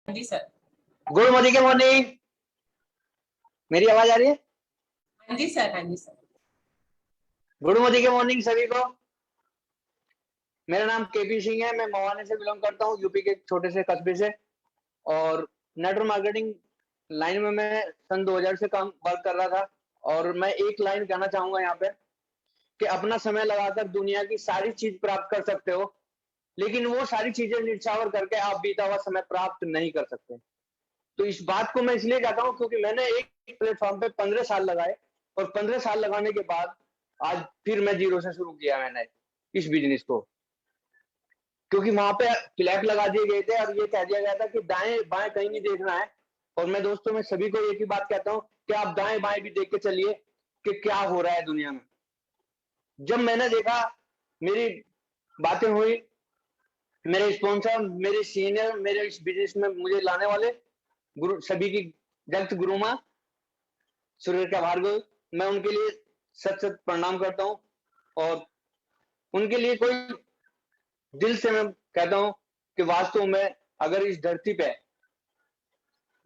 जी sir. Good morning के morning. मेरी आवाज आ रही है? हाँ जी सर, हाँ जी सर। गुड मॉर्निंग के मॉर्निंग सभी को। मेरा नाम केपी सिंह है। मैं मवाने से बिलोंग करता हूँ, यूपी के एक छोटे से कस्बे से। और नेटवर्क मार्केटिंग लाइन में मैं सन 2000 से काम वर्क कर रहा था। और मैं एक लाइन कहना चाहूंगा यहाँ पे कि अपना समय लगाकर दुनिया की सारी चीज प्राप्त कर सकते हो, लेकिन वो सारी चीजें निछावर करके आप बीता हुआ समय प्राप्त नहीं कर सकते। तो इस बात को मैं इसलिए कहता हूँ क्योंकि मैंने एक प्लेटफॉर्म पे 15 साल लगाए, और 15 साल लगाने के बाद आज फिर मैं जीरो से शुरू किया मैंने इस बिजनेस को। क्योंकि वहां पे फ्लैग लगा दिए गए थे और ये कह दिया गया था कि दाएं बाएं कहीं नहीं देखना है। और मैं दोस्तों में सभी को एक ही बात कहता हूँ कि आप दाएं बाएं भी देख के चलिए कि क्या हो रहा है दुनिया में। जब मैंने देखा, मेरी बातें हुई, मेरे स्पॉन्सर, मेरे सीनियर, मेरे इस बिजनेस में मुझे लाने वाले गुरु सभी की जगत गुरु माँ सूर्य का भार्गव, मैं उनके लिए सच सच प्रणाम करता हूँ। और उनके लिए कोई दिल से मैं कहता हूँ कि वास्तव में अगर इस धरती पे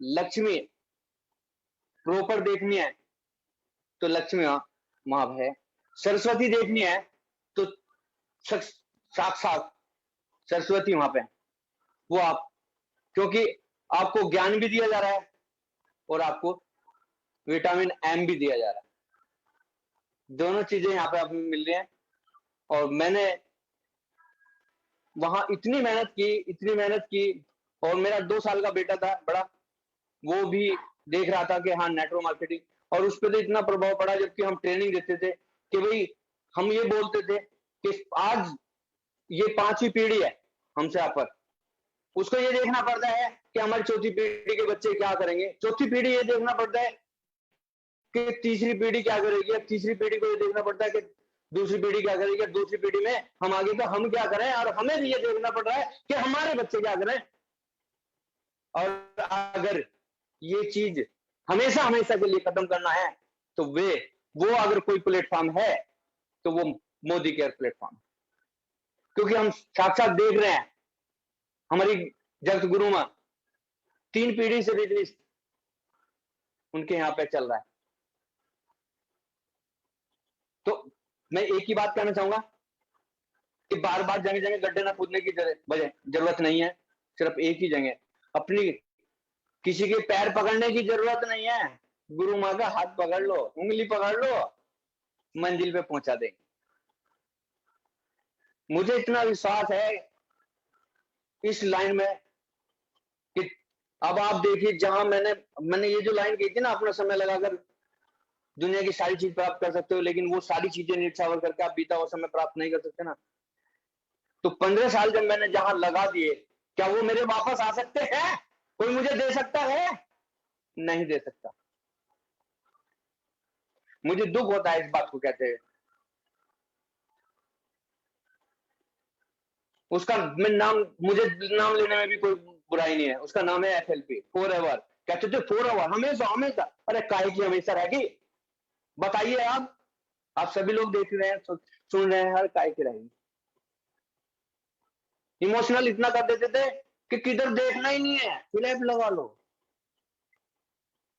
लक्ष्मी प्रॉपर देखनी है तो लक्ष्मी वहां है। सरस्वती देखनी है तो साक्षात सरस्वती वहां पे है। वो आप, क्योंकि आपको ज्ञान भी दिया जा रहा है और आपको विटामिन एम भी दिया जा रहा है। दोनों चीजें यहाँ पे आपको मिल रही हैं। और मैंने वहां इतनी मेहनत की। और मेरा 2 साल का बेटा था बड़ा, वो भी देख रहा था कि हाँ नेटवर्क मार्केटिंग, और उस पर तो इतना प्रभाव पड़ा जबकि हम ट्रेनिंग देते थे कि भाई, हम ये बोलते थे कि आज ये 5वीं पीढ़ी है हमसे आप पर, उसको ये देखना पड़ता है कि हमारी चौथी पीढ़ी के बच्चे क्या करेंगे, चौथी पीढ़ी ये देखना पड़ता है कि तीसरी पीढ़ी क्या करेगी, अब तीसरी पीढ़ी को ये देखना पड़ता है कि दूसरी पीढ़ी क्या करेगी, दूसरी पीढ़ी में हम आगे तो हम क्या करें, और हमें भी ये देखना पड़ रहा है कि हमारे बच्चे क्या करें। और अगर ये चीज हमेशा हमेशा के लिए खत्म करना है तो वो अगर कोई प्लेटफॉर्म है तो वो मोदी केयर प्लेटफॉर्म। क्योंकि हम साक्षात देख रहे हैं हमारी जगत गुरु मां 3 पीढ़ी से बिजनेस उनके यहाँ पे चल रहा है। तो मैं एक ही बात कहना चाहूंगा कि बार बार जगह जगह गड्ढे ना कूदने की जरूरत नहीं है। सिर्फ एक ही जगह अपनी, किसी के पैर पकड़ने की जरूरत नहीं है। गुरु माँ का हाथ पकड़ लो, उंगली पकड़ लो, मंजिल पे पहुंचा देंगे। मुझे इतना विश्वास है इस लाइन में कि अब आप देखिए, जहां मैंने ये जो लाइन कही थी ना, अपना समय लगाकर दुनिया की सारी चीज प्राप्त कर सकते हो, लेकिन वो सारी चीजें निछावर करके आप बीता हुआ समय प्राप्त नहीं कर सकते ना। तो 15 साल जब मैंने जहां लगा दिए, क्या वो मेरे वापस आ सकते हैं? कोई मुझे दे सकता है? नहीं दे सकता। मुझे दुख होता है इस बात को कहते हुए। उसका मैं नाम, मुझे नाम लेने में भी कोई बुराई नहीं है। उसका नाम है एफएलपी, फॉर एवर। कहते थे फॉर एवर, हमेशा हमेशा। अरे काहे की हमेशा रहेगी? बताइए आप सभी लोग देख रहे हैं, सुन रहे हैं, हर काहे की रहेगी? इमोशनल इतना कर देते थे कि किधर देखना ही नहीं है, फ्लैप लगा लो।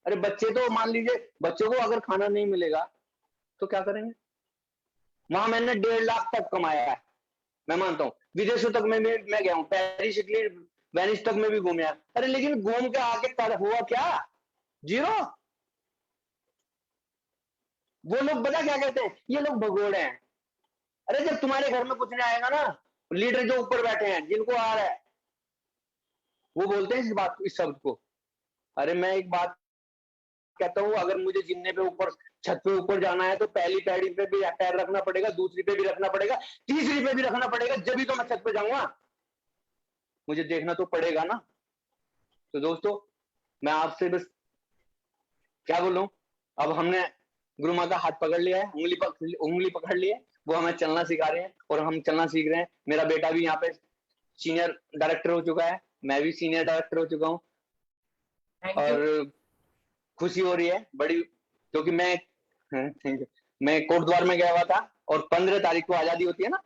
अरे बच्चे तो मान लीजिए, बच्चों को अगर खाना नहीं मिलेगा तो क्या करेंगे? वहां मैंने 1.5 लाख तक कमाया है, मैं मानता हूँ। विदेशों तक मैं गया हूँ, पेरिस, इटली, वेनिस तक में भी घूमया। अरे लेकिन घूम के आके कर हुआ क्या? जीरो। वो लोग पता क्या कहते हैं, ये लोग भगोड़े हैं। अरे जब तुम्हारे घर में कुछ नहीं आएगा ना, लीडर जो ऊपर बैठे हैं जिनको आ रहा है, वो बोलते हैं इस शब्द को। अरे मैं एक बात कहता हूँ, अगर मुझे जिन्ने पे ऊपर, छत पे ऊपर जाना है तो पहली पैड़ी पे भी पैर रखना पड़ेगा, दूसरी पे भी रखना पड़ेगा, तीसरी पे भी रखना पड़ेगा, जब भी तो मैं छत पे जाऊंगा। मुझे देखना तो पड़ेगा ना। तो दोस्तों, मैं आपसे बस क्या बोलूं, अब हमने गुरु माँ का हाथ पकड़ लिया है, उंगली पकड़ ली है, वो हमें चलना सिखा रहे हैं और हम चलना सीख रहे हैं। मेरा बेटा भी यहाँ पे सीनियर डायरेक्टर हो चुका है, मैं भी सीनियर डायरेक्टर हो चुका हूँ। Thank you. और खुशी हो रही है बड़ी, क्योंकि थैंक यू, मैं कोटद्वार में गया हुआ था और 15 तारीख को आजादी होती है ना,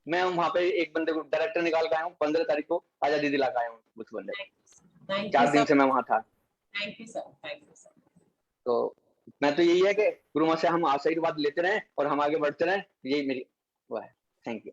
मैं वहाँ पे एक बंदे को डायरेक्टर निकाल के आया हूँ, 15 तारीख को आजादी दिला के आया हूँ उस बंदे को। थैंक यू 4 दिन सर, से मैं वहाँ था। Thank you sir, thank you sir. तो मैं तो यही है कि गुरु माँ से हम आशीर्वाद लेते रहें और हम आगे बढ़ते रहें, यही मेरी वो है। Thank you.